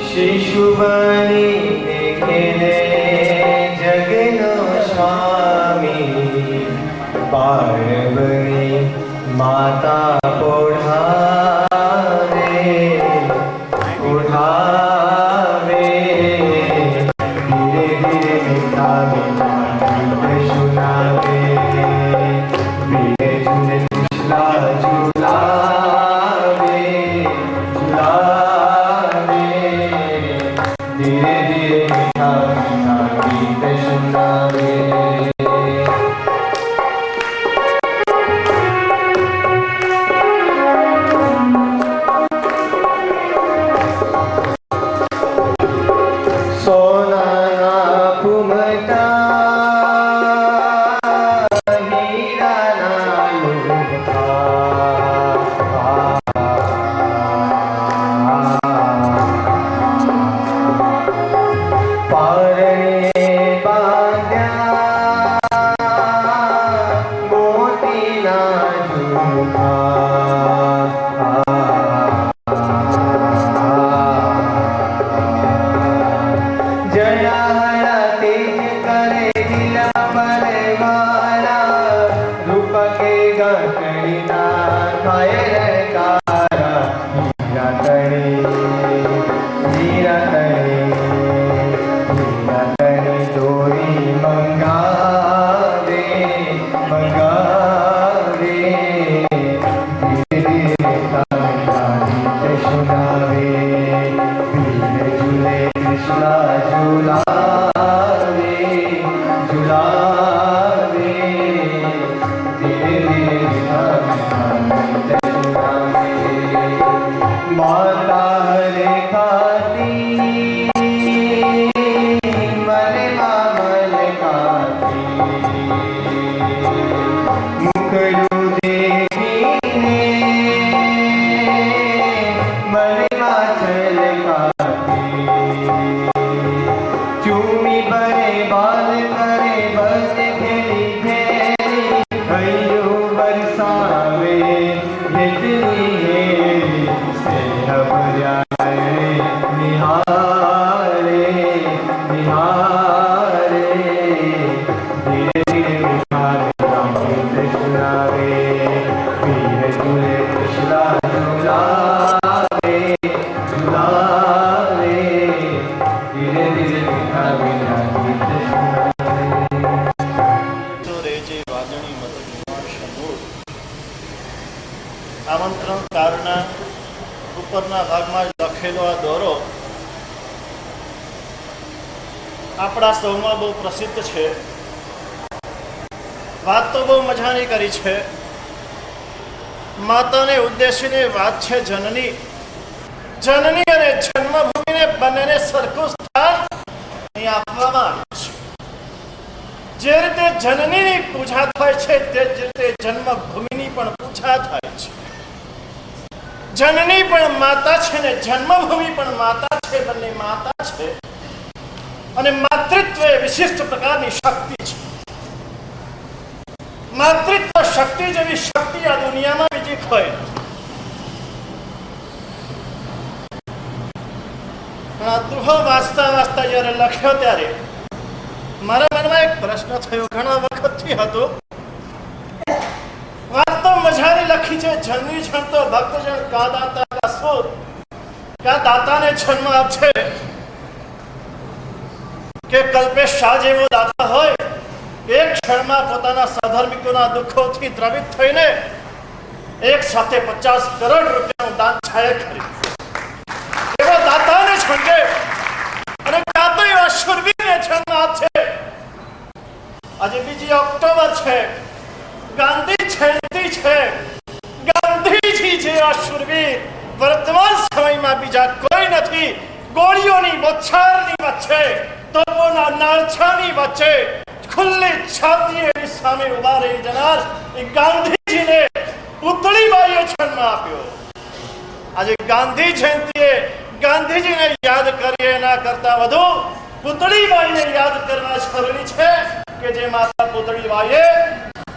शिशु बनी खेले जगनो स्वामी, पार्वती माता पोढ़ावे उठावे, धीरे धीरे मीठा मीठा गीत सुनावे, धीरे धीरे झूला झूलावे झूलावे, धीरे धीरे मीठा मीठा गीत सुनावे। આમંત્રણકારના ઉપરના ભાગમાં લખેલો આ દોરો આપણા સૌમાં બહુ પ્રસિદ્ધ છે. વાત તો બહુ મજાની કરી છે. માતાને ઉદ્દેશીને વાત છે જનની. જનની અને જન્મભૂમિને બંનેને સરખું સ્થાન અહીં આપવામાં આવ્યું છે. જે રીતે જનનીની પૂજા થાય છે તે જ રીતે જન્મભૂમિની પણ પૂજા થાય છે. જનની પણ માતા છે ને જન્મભૂમિ પણ માતા છે. બંને માતા છે અને માતૃત્વ એ વિશિષ્ટ પ્રકારની શક્તિ છે. માતૃત્વ શક્તિ જેવી શક્તિ આ દુનિયામાં બીજી કોઈ નથી. આ દુહો વાંચતા વાંચતા જયારે લખ્યો ત્યારે મારા મનમાં એક પ્રશ્ન થયો, ઘણા વખતથી હતો. વાત તો મજાની લખી છે. જન્મી જણ તો ભક્તજન કા દાતા કા સુર, કા દાતાને જન્મ આપશે કે કલ્પેશ શાહ જેવો દાતા હોય એક ક્ષણમાં પોતાના સહધર્મિકોના દુઃખોથી દ્રવિત થઈને એક સાથે 50 કરોડ રૂપિયાનું દાન છાયે કરી એવા દાતાને છંગે અને કાતો એવા શુરવીરને જન્મ આપશે. આજે 2 ઓક્ટોબર છે, ગાંધી જયંતિ છે. ગાંધીજી જેવા શુરવીર વર્તમાન સમયમાં બીજા કોઈ નથી. ગોળીઓની બોછારની વચ્ચે, તોપોના નાળછાની વચ્ચે ખુલ્લી છાતીએ એની સામે ઉભા રહી જનાર ગાંધીજીને પુતળીબાઈએ જન્મ આપ્યો. આજે ગાંધી જયંતિએ ગાંધીજીને યાદ કરીએ એના કરતા વધુ પુતળીબાઈને યાદ કરવા જરૂરી છે કે જે માતા પુતળીબાઈએ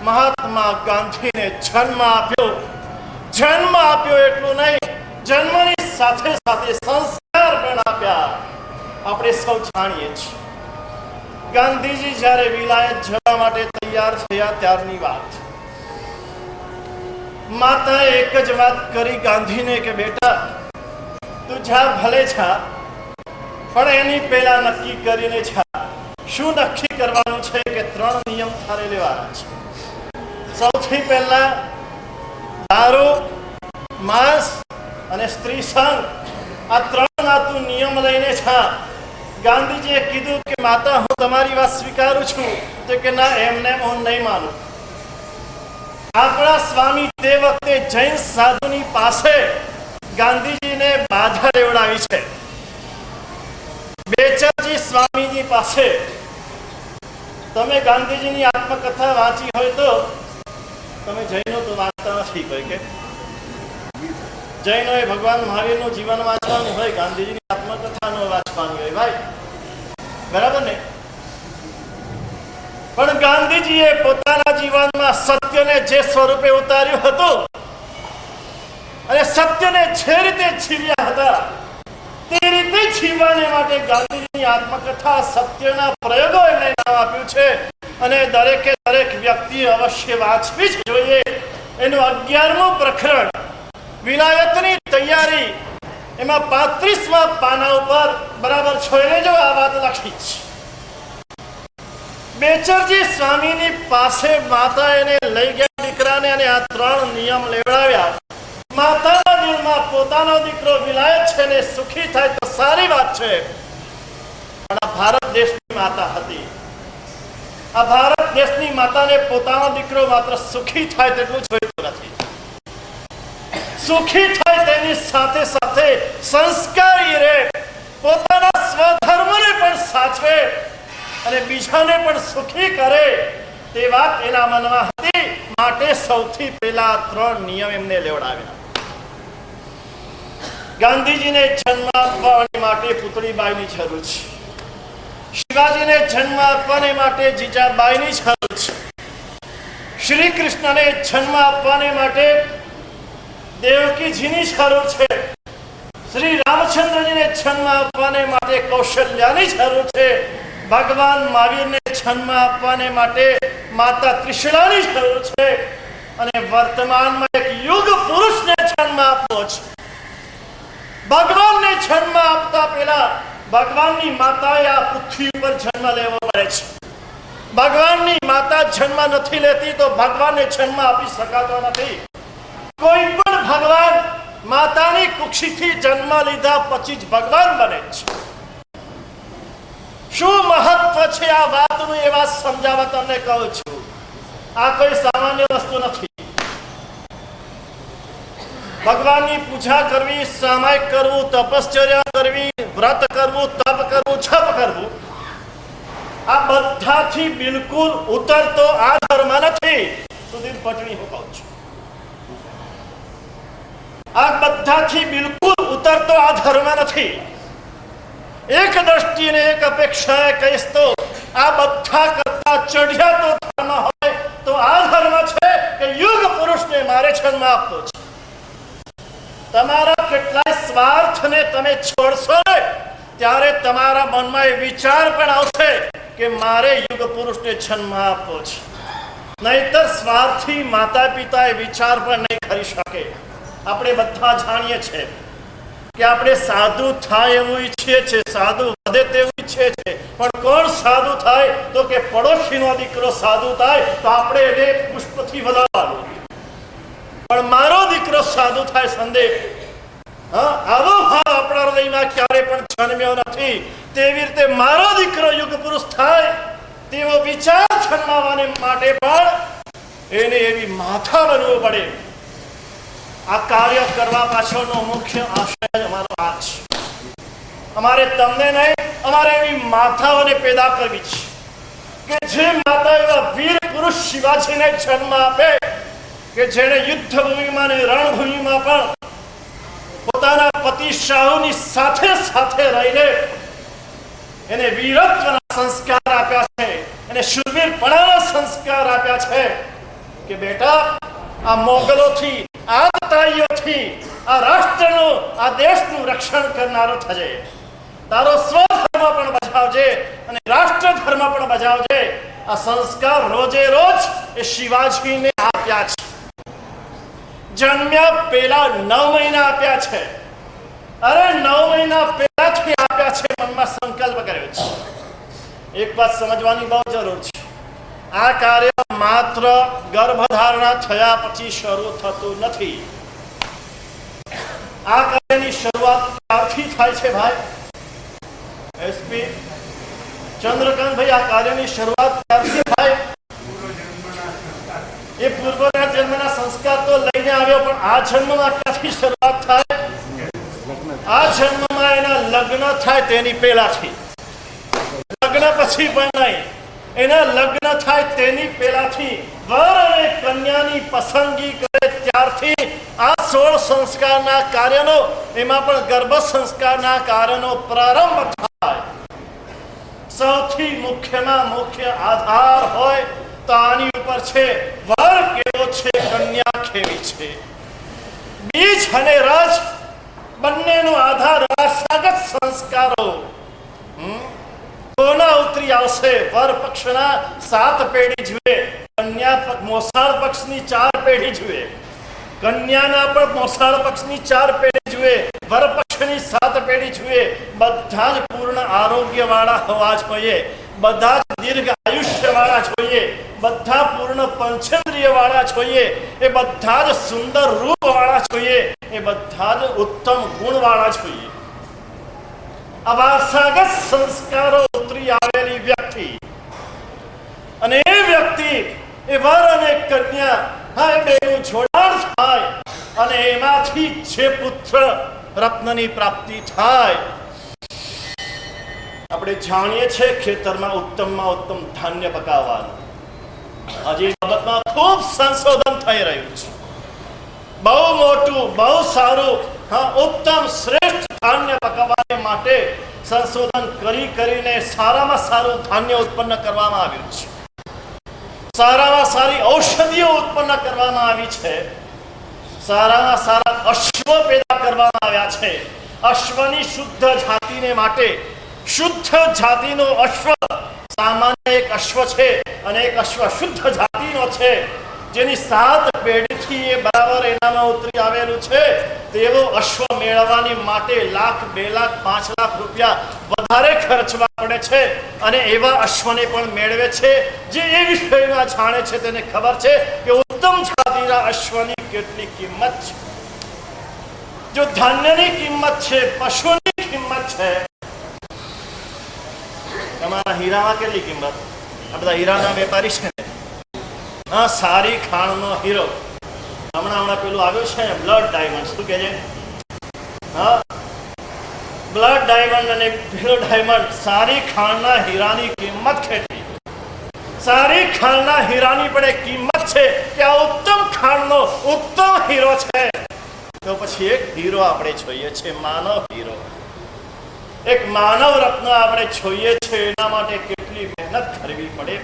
મહાત્મા ગાંધીને જન્મ આપ્યો. જન્મ આપ્યો એટલું નહીં, જન્મની સાથે સાથે સંસ્કાર પણ આપ્યા આપણે સૌ જાણીએ છીએ. ગાંધીજી જ્યારે વિલાયત જવા માટે તૈયાર થયા ત્યારની વાત. માતાએ એક જ વાત કરી ગાંધીને કે બેટા તું જા ભલે જા, પણ એની પહેલા નક્કી કરીને જા. શું નક્કી કરવાનું છે કે 3 નિયમ તારે લેવાના છે. સૌથી પહેલા દારૂ, માંસ અને સ્ત્રી સંગ, આ 3 ના તું નિયમ લઈને જા. ગાંધીજીએ કીધું કે માતા હું તમારી વાત સ્વીકારું છું. તો કે ના, એમને હું નહીં માનું. આપણા સ્વામી તે વખતે જૈન સાધુની પાસે ગાંધીજીને બાધા લેવડાવી છે. બેચરજી સ્વામીજી પાસે તમે ગાંધીજીની આત્મકથા વાંચી હોય તો તમે જૈનો તો વાંચતા નથી. કોઈ કે જૈનોએ ભગવાન મહાવીરનું જીવન વાંચવાનું હોય, ગાંધીજીની આત્મકથા ન વાંચવાની હોય ભાઈ, બરાબર ને? પણ ગાંધીજીએ પોતાના જીવનમાં સત્યને જે સ્વરૂપે ઉતાર્યું હતું અને સત્યને જે રીતે જીવ્યા હતા તે રીતે જીવવાને માટે ગાંધીજીની આત્મકથા સત્યના પ્રયોગો એમને નામ આપ્યું છે. અને દરેકે દરેક વ્યક્તિ અવશ્ય વાંચવી જ જોઈએ. એનું 11મું પ્રકરણ વિલાયતની તૈયારી, એમાં 35મા પાના ઉપર બરાબર છોઈને જો આ વાત લખી છે. બેચરજી સ્વામીની પાસે માતા એને લઈ ગયા દીકરાને અને આ 3 નિયમ લેવડાવ્યા. માતાના દિલમાં પોતાનો દીકરો વિલાયત છે ને સુખી થાય તો સારી વાત છે, પણ આ ભારત દેશની માતા હતી. આ ભારત દેશની માતાને પોતાનો દીકરો માત્ર સુખી થાય તેટલું જોઈતું નથી. સુખી થાય તેની સાથે સાથે સંસ્કારી રહે, પોતાના સ્વધર્મને પણ સાચવે અને બીજાને પણ સુખી કરે તે વાત એના મનમાં હતી. માટે સૌથી પહેલા 3 નિયમ એમને લેવડાવ્યા. ગાંધીજીને જન્મ આપવા માટે પુતળીબાઈની જરૂર છે. શિવાજીને જન્મ આપવાને માટે જીજાબાઈની જરૂર છે. શ્રી કૃષ્ણને જન્મ આપવાને માટે દેવકીજીની જરૂર છે. શ્રી રામચંદ્રજીને જન્મ આપવાને માટે કૌશલ્યાની જરૂર છે. ભગવાન મહાવીરને જન્મ આપવાને માટે માતા ત્રિશલાની જરૂર છે. અને વર્તમાનમાં એક યુગ પુરુષને જન્મ આપવો છે. ભગવાનને જન્મ આપતા પહેલા ભગવાનની માતાએ આ પૃથ્વી પર જન્મ લેવો પડે છે. ભગવાનની માતા જન્મ નથી લેતી તો ભગવાનને જન્મ આપી શકાતો નથી. કોઈ પણ ભગવાન માતાની કુક્ષીથી જન્મ લીધા પછી જ ભગવાન બને છે. શું મહત્વ છે આ વાતનું એ વાત સમજાવવા તમને કહું છું. આ કોઈ સામાન્ય વસ્તુ નથી. ભગવાનની પૂજા કરવી, સામાયિક કરવું, તપશ્ચર્યા કરવી, વ્રત કરવું, તપ કરવું, છપ કરવું, આ બધાથી બિલકુલ ઉતરતો આ ધર્મ નથી. સુધીર પટણી હું કહું છું, આ બધાથી બિલકુલ ઉતરતો આ ધર્મ નથી. એક દ્રષ્ટિને એક અપેક્ષાએ કહીશ તો આ બધા કરતા ચઢિયાતો ધર્મ હોય તો આ ધર્મ છે કે યુગ પુરુષને મારે જન્મ આપવો છે. તમારા કેટલાય સ્વાર્થને તમે છોડશો ને ત્યારે તમારા મનમાં એ વિચાર પણ આવશે કે મારે યુગ પુરુષને જન્મ આપવો છે. નહીતર સ્વાર્થી માતા પિતા એ વિચાર પણ નહીં કરી શકે. આપણે બધા જાણીએ છીએ કે આપણે સાધુ થાય એવું ઈચ્છીએ છીએ, સાધુ વધે તેવું ઈચ્છીએ છીએ, પણ કોણ સાધુ થાય તો કે પડોશીનો દીકરો સાધુ થાય તો આપણે એને પુષ્પથી વધારવાનું, પણ મારો દીકરો સાધુ થાય સંદેહ. આવો ભાવ આપણા હૃદયમાં ક્યારે પણ જન્મ્યો નથી. તેવી રીતે મારો દીકરો યુગ પુરુષ થાય તેવો વિચાર જન્માવાને માટે પણ એને એવી માથા બનવું પડે. આ કાર્ય કરવા પાછળનો મુખ્ય આશય અમારો આ છે. અમારે તમને નહીં, અમારે એવી માતાઓને પેદા કરવી છે કે જે માતા એવા વીર પુરુષ શિવાજીને જન્મ આપે કે જેણે યુદ્ધ ભૂમિમાં અને રણભૂમિમાં પણ પોતાના પતિ શાહુની સાથે સાથે રહીને એને વીરત્વના સંસ્કાર આપ્યા છે, એને શૂરવીરપણાના સંસ્કાર આપ્યા છે કે બેટા આ મોગલોથી આ તાઈઓથી આ રાષ્ટ્રનું આ દેશનું રક્ષણ કરનારો થજે. તારો સ્વધર્મ પણ બજાવજે અને રાષ્ટ્ર ધર્મ પણ બજાવજે. આ સંસ્કાર રોજે રોજ એ શિવાજીને આપ્યા છે. જન્મ્યા પેલા 9 મહિના આપ્યા છે. અરે 9 મહિના પહેલાથી આપ્યા છે. મનમાં સંકલ્પ કર્યો છે. એક વાત સમજવાની બહુ જરૂર છે. આ કાર્ય માત્ર ગર્ભધારણા થયા પછી શરૂ થતું નથી. આ કાર્યની શરૂઆત ક્યારથી થાય છે ભાઈ? એસપી ચંદ્રકાંતભાઈ, આ કાર્યની શરૂઆત ક્યારથી થાય? એ પૂર્વના જન્મના સંસ્કાર તો લઈને આવ્યો, પણ આ જન્મમાં ક્યાંથી શરૂઆત થાય? આ જન્મમાં એના લગ્ન થાય તેની પહેલાથી. લગ્ન પછી પણ નહીં, એના લગ્ન થાય તેની પહેલાથી વર અને કન્યાની પસંદગી કરે ત્યારથી આ 16 સંસ્કારના કાર્યનો, એમાં પણ ગર્ભ સંસ્કારના કાર્યનો પ્રારંભ થાય. સૌથી મુખ્યમાં મુખ્ય આધાર હોય તો આની ઉપર છે વર કેવો છે, કન્યા કેવી છે. બીજ અને રજ બંનેનો આધાર વારસાગત સંસ્કારો. કોના ઉતરી આવશે? વર પક્ષના 7 પેઢી જુએ, કન્યા મોસાળ પક્ષની 4 પેઢી જુએ. કન્યાના પણ મોસાળ પક્ષની 4 પેઢી જુએ, વર પક્ષની 7 પેઢી જુએ. બધા જ પૂર્ણ આરોગ્ય વાળા હોવા જોઈએ, બધા જ દીર્ઘ આયુષ્ય વાળા જોઈએ, બધા પૂર્ણ પંચેન્દ્રિય વાળા જોઈએ, એ બધા જ સુંદર રૂપ વાળા જોઈએ, એ બધા જ ઉત્તમ ગુણ વાળા જોઈએ. આ વારસાગત સંસ્કારો ઉતરી આવેલી વ્યક્તિ, અને એ વ્યક્તિ એ વર અને કન્યા, હા, એ બેનું જોડાણ થાય અને એમાંથી જે પુત્ર રત્નની પ્રાપ્તિ થાય. આપણે જાણીએ છીએ ખેતરમાં ઉત્તમમાં ઉત્તમ ધાન્ય પકાવવાનું. હજી બાબતમાં ખૂબ સંશોધન થઈ રહ્યું છે. બહુ મોટું, બહુ સારું, હા, ઉત્તમ શ્રેષ્ઠ ધાન્ય પકાવવા માટે સંશોધન કરીને સારામાં સારું ધાન્ય ઉત્પન્ન કરવામાં આવ્યું છે. સારામાં સારી ઔષધિઓ ઉત્પન્ન કરવામાં આવી છે. સારામાં સારા અશ્વ પેદા કરવામાં આવ્યા છે. અશ્વની શુદ્ધ જાતિને માટે, શુદ્ધ જાતિનો અશ્વ, સામાન્ય એક અશ્વ છે અને એક અશ્વ શુદ્ધ જાતિનો છે, જેની 7 પેઢીથી એ બરાબર એનામાં ઉતરી આવેલું છે. તેવો અશ્વ મેળવવાની માટે 1 લાખ, 2 લાખ, 5 લાખ રૂપિયા વધારે ખર્ચવા પડે છે. અને એવા અશ્વને પણ મેળવે છે જે એ વિષયમાં જાણે છે, તેને ખબર છે કે ઉત્તમ જાતિના અશ્વની કેટલી કિંમત છે. જો ધાન્યની કિંમત છે, પશુની કિંમત છે, તમારા હીરામાં કેટલી કિંમત? આ બધા હીરાના વેપારી છે ને, હા, સારી ખાણનો હીરો. હમણાં પેલું આવ્યું છે બ્લડ ડાયમંડ, શું કહે છે? હા, બ્લડ ડાયમંડ અને પેલો ડાયમંડ. સારી ખાણના હીરાની કિંમત કેટલી? સારી ખાણના હીરાની પણ એક કિંમત છે કે આ ઉત્તમ ખાણનો ઉત્તમ હીરો છે. તો પછી એક હીરો આપણે જોઈએ છે, માનવ હીરો, એક માનવ રત્ન આપણે જોઈએ છે. એના માટે કેટલી મહેનત કરવી પડે,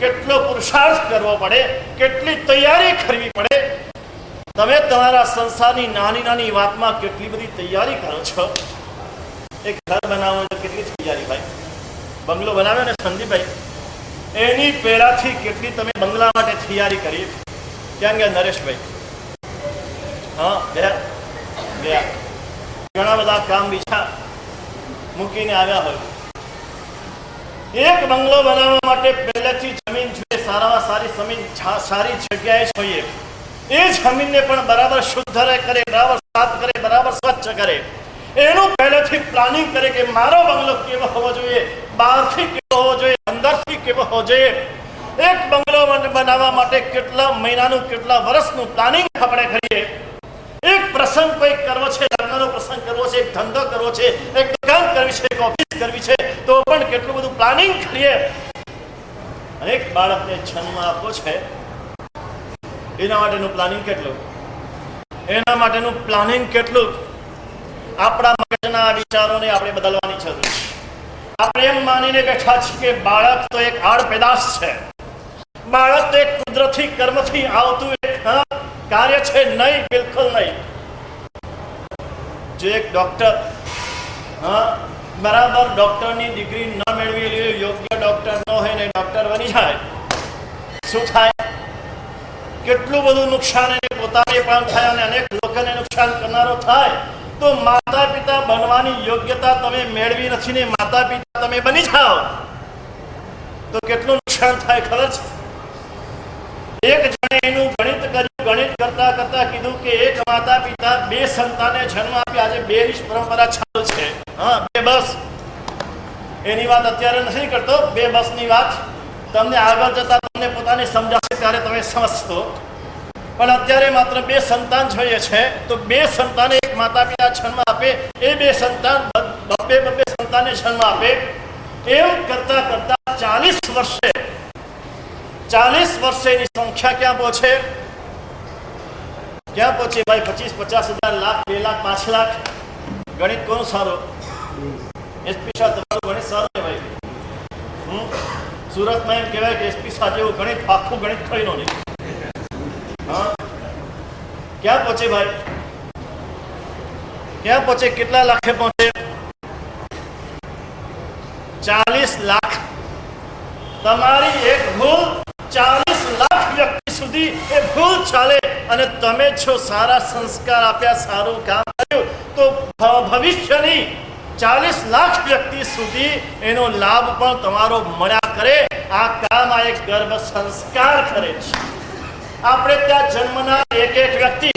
કેટલો પુરુષાર્થ કરવો પડે, કેટલી તૈયારી કરવી પડે. તમે તમારા સંસારની નાની નાની વાતમાં કેટલી બધી તૈયારી કરો છો. એક ઘર બનાવવાનું તો કેટલી તૈયારી ભાઈ. બંગલો બનાવ્યો ને સંદીપભાઈ, એની પહેલાથી કેટલી તમે બંગલા માટે તૈયારી કરી. ક્યાં ગયા નરેશભાઈ? હા, ગયા. ઘણા બધા કામ બીજા મૂકીને આવ્યા હોય. એક બંગલો બનાવવા માટે પહેલેથી જમીન જોઈએ, સારામાં સારી જમીન સારી જગ્યાએ જોઈએ. એ જમીનને પણ બરાબર શુદ્ધ કરે, બરાબર સાફ કરે, બરાબર સ્વચ્છ કરે. એનું પહેલેથી પ્લાનિંગ કરે કે મારો બંગલો કેવો હોવો જોઈએ, બહારથી કેવો હોવો જોઈએ, અંદરથી કેવો હોવો જોઈએ. એક બંગલો બનાવવા માટે કેટલા મહિનાનું, કેટલા વર્ષનું પ્લાનિંગ આપણે કરીએ. એક પ્રસંગ કોઈ કરવો છે, લગ્નનો પ્રસંગ કરવો છે, એક ધંધો કરવો છે, એક દુકાન કરવી છે, એક ઓફિસ કરવી છે, તો પણ કેટલું બધું પ્લાનિંગ કરીએ. એક બાળકને જન્મ આપવો છે, એના માટેનું પ્લાનિંગ કેટલું? એના માટેનું પ્લાનિંગ કેટલું? આપણા મગજના વિચારોને આપણે બદલવાની જરૂર છે. આપણે એમ માનીને બેઠા છીએ કે બાળક તો એક આડ પેદાશ છે, બાળક તો એક કુદરતી કર્મથી આવતું એક કાર્ય છે નહીં, બિલકુલ નહીં. જો એક ડોક્ટર બરાબર ડોક્ટરની ડિગ્રી ન મેળવી, યોગ્ય ડોક્ટર ન હોય ને ડોક્ટર બની જાય, શું થાય? કેટલું બધું નુકસાન એને પોતાને પણ થાય અને અનેક લોકોને નુકસાન કરનારો થાય. તો માતા પિતા બનવાની યોગ્યતા તમે મેળવી નથી ને માતા પિતા તમે બની જાઓ તો કેટલું નુકસાન થાય ખબર છે? એક જણે એનું ગણિત કર્યું, ગણિત કરતા કરતા કીધું કે એક માતા પિતા 2 સંતાનને જન્મ આપ્યા. આજે 2 ની પરંપરા ચાલુ છે. હા, 2 બસ. એની વાત અત્યારે નથી કરતો, 2 બસની વાત તમને આગળ જતા તમને પોતાને સમજાશે ત્યારે તમે સમજશો. પણ અત્યારે માત્ર 2 સંતાન જોઈએ છે. તો 2 સંતાને એક માતા પિતા જન્મ આપે, એ 2 સંતાન બબ્બે સંતાનને જન્મ આપે. એમ કરતા કરતા 40 વર્ષેની સંખ્યા ક્યાં પહોંચે? ક્યાં પહોંચે ભાઈ? 25-50 હજાર, લાખ, 2 લાખ, 5 લાખ. ગણિત કોનું સારું? એસપી શાહ તમારું ગણિત સારું ને ભાઈ? સુરતમાં એમ કહેવાય કે એસપી શાહ જેવું ગણિત આખું ગણિત થઈ નો નહીં. હા, ક્યાં પહોંચે ભાઈ? ક્યાં પહોંચે? કેટલા લાખે પહોંચે? 40 લાખ. તમારી એક ભૂલ 40 લાખ વ્યક્તિ સુધી એ ભૂલ ચાલે. અને તમે જો સારા સંસ્કાર આપ્યા, સારું કામ કર્યું, તો ભવિષ્યની 40 લાખ વ્યક્તિ સુધી એનો લાભ પણ તમારો મળ્યા કરે. આ કામ આ એક ગર્ભ સંસ્કાર કરે છે. આપણે ત્યાં જન્મનાર એક વ્યક્તિ,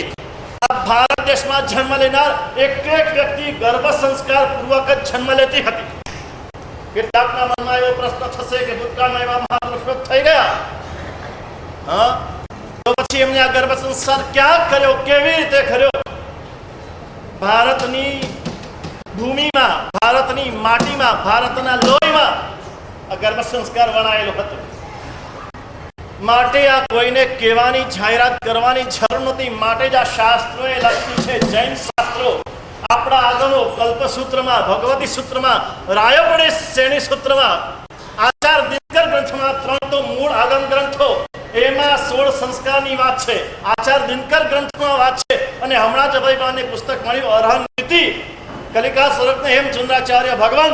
આ ભારત દેશમાં જન્મ લેનાર એક વ્યક્તિ ગર્ભ સંસ્કાર પૂર્વક જ જન્મ લેતી હતી. કેટલાકના મનમાં એવો પ્રશ્ન થશે કે ભૂતકાળમાં એવા મહાપુરુષો થઈ ગયા, હા, તો પછી એમને આ ગર્ભ સંસ્કાર ક્યાં કર્યો, કેવી રીતે કર્યો? ભારતની ભૂમિમાં, ભારતની માટીમાં, ભારતના લોહીમાં આ ગર્ભ સંસ્કાર વણાયેલો હતો. માટે આ કોઈને કહેવાની, જાહેરાત કરવાની જરૂર નથી. માટે જ આ શાસ્ત્રોએ લખ્યું છે, જૈન શાસ્ત્રો, આપણા આગળનો કલ્પસૂત્રમાં, ભગવતી સૂત્રમાં, રાયપણે શ્રેણી સૂત્રમાં, આચાર દિનકર ગ્રંથમાં 3 તો મૂળ આગમ ગ્રંથો, એમાં 16 સંસ્કારની વાત છે. આચાર દિનકર ગ્રંથમાં વાત છે. અને હમણાં જ ભાઈ પુસ્તક મળ્યું અરહન નીતિ, કલિકા સ્વરૂપને હેમચંદ્રાચાર્ય ભગવાન,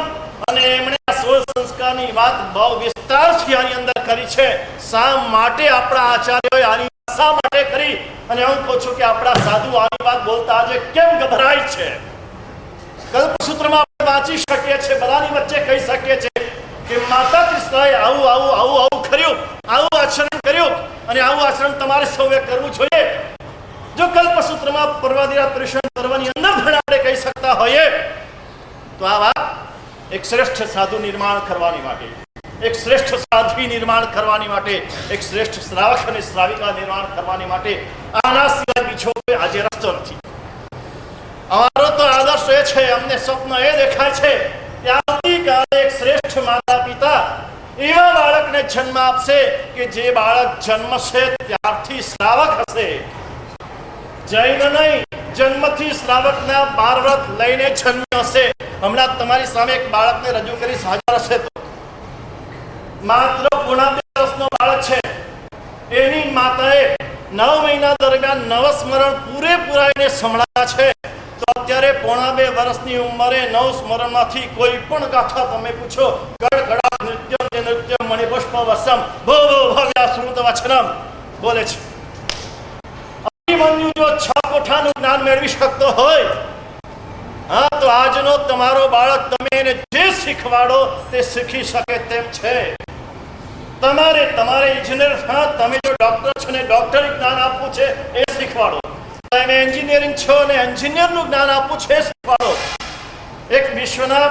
અને એમણે આ 16 સંસ્કારની વાત બહુ વિસ્તારથી આની અંદર કરી છે. શા માટે આપણા આચાર્યોએ આની શા માટે કરી? અને હું કહું છું કે આપણા સાધુ આની વાત બોલતા આજે કેમ ગભરાય છે? કલ્પસૂત્રમાં આપણે વાંચી શકીએ છીએ, બધાની વચ્ચે કહી શકીએ છીએ કે માતા કૃષ્ણએ આવું કર્યું, આવું આચરણ કર્યું, અને આવું આચરણ તમારે સૌએ કરવું જોઈએ. જો કલ્પસૂત્રમાં પર્વાદિરાત પરિષદ પર્વની અંદર પણ આપણે કહી શકતા હોઈએ, તો આ વાત એક શ્રેષ્ઠ સાધુ નિર્માણ કરવાની માટે, એક શ્રેષ્ઠ સાધ્વી નિર્માણ કરવાની માટે, એક શ્રેષ્ઠ શ્રાવક અને શ્રાવિકા નિર્માણ કરવાની માટે આના સિવાય બીજો કોઈ આજે રસ્તો નથી. અમારો તો આદર્શ એ છે, અમને સ્વપ્ન એ દેખાય છે કે આવતીકાલે એક શ્રેષ્ઠ માતા પિતા એવા બાળકને જન્મ આપશે કે જે બાળક જન્મશે ત્યારથી શ્રાવક હશે. જૈન નહીં, જન્મથી શ્રાવકના 12 વ્રત લઈને જન્મ્યો હશે. હમણાં તમારી સામે એક બાળકને રજૂ કરીશ, હાજર હશે તો. માત્ર 2.5 વર્ષનો બાળક છે. એની માતાએ 9 મહિના દરમિયાન નવસ્મરણ પૂરેપૂરા એને સંભળાયા છે. તો અત્યારે 2.5 વર્ષની ઉંમરે 9 સ્મરણમાંથી કોઈ પણ ગાથા તમે પૂછો, ગડગડા નૃત્ય મણિપુષ્પ વસમ ભો ભવ્યા શ્રુત વચનમ બોલે છે. અભિમન્યુ જો 6 કોઠાનું જ્ઞાન મેળવી શકતો હોય, હા, તો આજનો તમારો બાળક તમે એને જે શીખવાડો તે શીખી શકે તેમ છે. તમારે ઇજનેર, હા, તમે જો ડોક્ટર છો ને ડોક્ટરી જ્ઞાન આપવું છે એ શીખવાડો. તમે એન્જિનિયરિંગ છો ને એન્જિનિયરનું જ્ઞાન આપવું છે એ શીખવાડો. એક વિશ્વના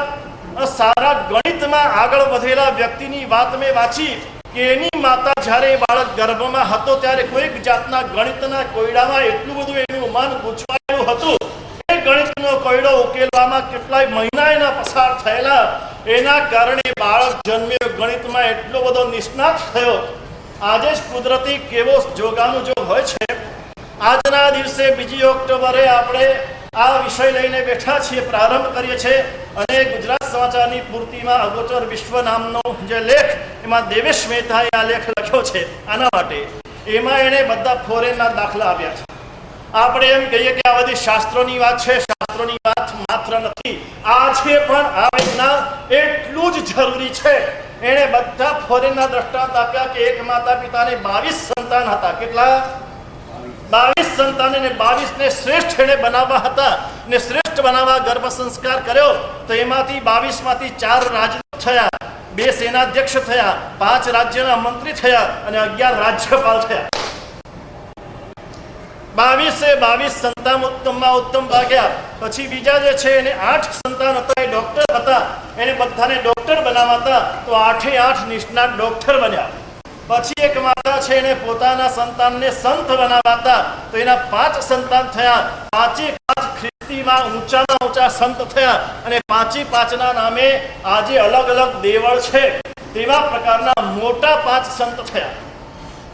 સારા ગણિતમાં આગળ વધેલા વ્યક્તિની વાત મેં વાંચી કે એની માતા જ્યારે બાળક ગર્ભમાં હતો ત્યારે કોઈક જાતના ગણિતના કોયડામાં એટલું બધું એનું મન ગૂંચવાયેલું હતું. એ ગણિતનો કોયડો ઉકેલવામાં કેટલાય મહિના એના પસાર થયેલા. એના કારણે બાળક જન્મ્યો, ગણિતમાં એટલો બધો નિષ્ણાત થયો. આજે જ કુદરતી કેવો જોગાનું જોગ હોય છે. આજના દિવસે 2 ઓક્ટોબરે આપણે આ વિષય લઈને બેઠા છીએ, પ્રારંભ કરીએ છીએ. અને ગુજરાત સમાચારની પૂર્તિમાં અગોચર વિશ્વ નામનો જે લેખ, એમાં દેવેશ મહેતાએ આ લેખ લખ્યો છે આના માટે. એમાં એણે બધા ફોરેનના દાખલા આપ્યા છે. આપણે એમ કહીએ કે આ બધી શાસ્ત્રોની વાત છે, શાસ્ત્રોની વાત માત્ર નથી, આજે પણ આ વિજ્ઞાન એટલું જ જરૂરી છે. એણે બધા ફોરેનના દ્રષ્ટાંત આપ્યા કે એક માતા પિતાને 22 સંતાન હતા. કેટલા? 22 સંતાન, અને 22 ને શ્રેષ્ઠ એને બનાવવા હતા, ને શ્રેષ્ઠ બનાવવા ગર્ભ સંસ્કાર કર્યો. તો એમાંથી 22 માંથી 4 રાજદૂત થયા, 2 સેનાધ્યક્ષ થયા, 5 રાજ્યના મંત્રી થયા, અને 11 રાજ્યપાલ થયા. 22 સંતાન ઉત્તમમાં ઉત્તમ ભાગ્યા. પછી બીજા જે છે એને 8 સંતાન હતા, એ ડોક્ટર હતા, એને બધાને ડોક્ટર બનાવતા, તો 8 નિષ્ણાત ડોક્ટર બન્યા. પછી એક માતા છે એને પોતાના સંતાનને સંત બનાવતા, તો એના 5 સંતાન થયા. 5 ખ્રિસ્તીમાં ઊંચામાં ઊંચા સંત થયા, અને 5ના નામે આજે અલગ અલગ દેવળ છે, તેવા પ્રકારના મોટા 5 સંત થયા.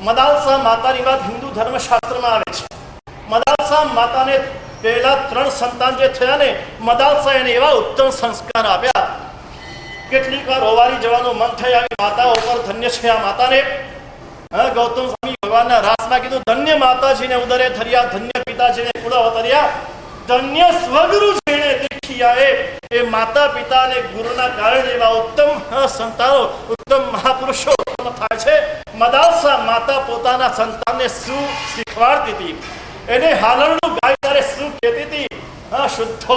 મદાલસા માતાની વાત હિન્દુ ધર્મશાસ્ત્રમાં આવે છે. મદાલસા માતાને પહેલા 3 સંતાન જે થયા ને, મદાલસા એને એવા ઉત્તમ સંસ્કાર આપ્યા. કેટલીક વાર ઓવારી જવાનું મન થાય, આવી માતાઓ ઉપર ધન્ય છે આ માતાને. ગૌતમ સ્વામી ભગવાનના રાસમાં કીધું, ધન્ય માતાજીને ઉદરે ધર્યા, ધન્ય પિતાજીને કુળ અવતર્યા, ધન્ય સ્વગુરુ જેણે દીઠિયા. એ માતા પિતા અને ગુરુના કારણે એવા ઉત્તમ સંતાનો, ઉત્તમ મહાપુરુષો થાય છે. મદાલસા માતા પોતાના સંતાનને શું શીખવાડતી હતી, એને હાલરનું ગાય ત્યારે શું કહેતી હતી? શુદ્ધો